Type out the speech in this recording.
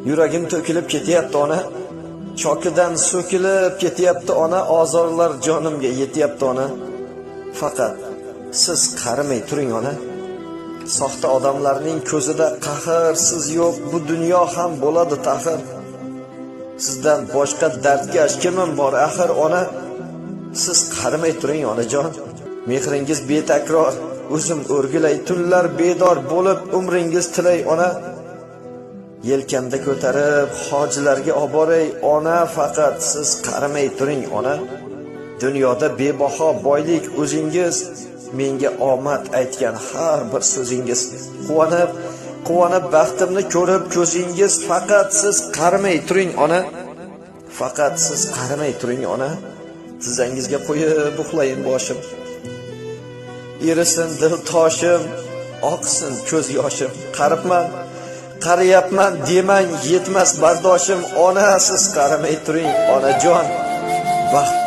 Yuragim to'kilib ketyapti ona. Chokidan so'kilib ketyapti ona, ozorlar jonimga yetyapti ona. Faqat siz qarimay turing ona. Soxta odamlarning ko'zida qahr siz yo'q, bu dunyo ham bo'ladi taxir. Sizdan boshqa dardkash kimim bor axir ona? Siz qarimay turing onajon. Mehringiz betakror, o'zim o'rgilay tunlar bedor bo'lib umringiz tilay ona. Yelkamda ko'tarib hojilarga olib boray ona, faqat siz qarimay turing ona. Dunyoda bebaho boylik o'zingiz, menga omad aytgan har bir so'zingiz. Quvonib baxtimni ko'rib ko'zingiz, faqat siz qarimay turing ona. Faqat siz qarimay turing ona. Tizzangizga qo'yib uxlayin boshim. Erisin dil toshim, oqsin ko'z yoshim. Qariyapman demang, yetmas bardoshim ona, siz qarimay turing onajon. Baxt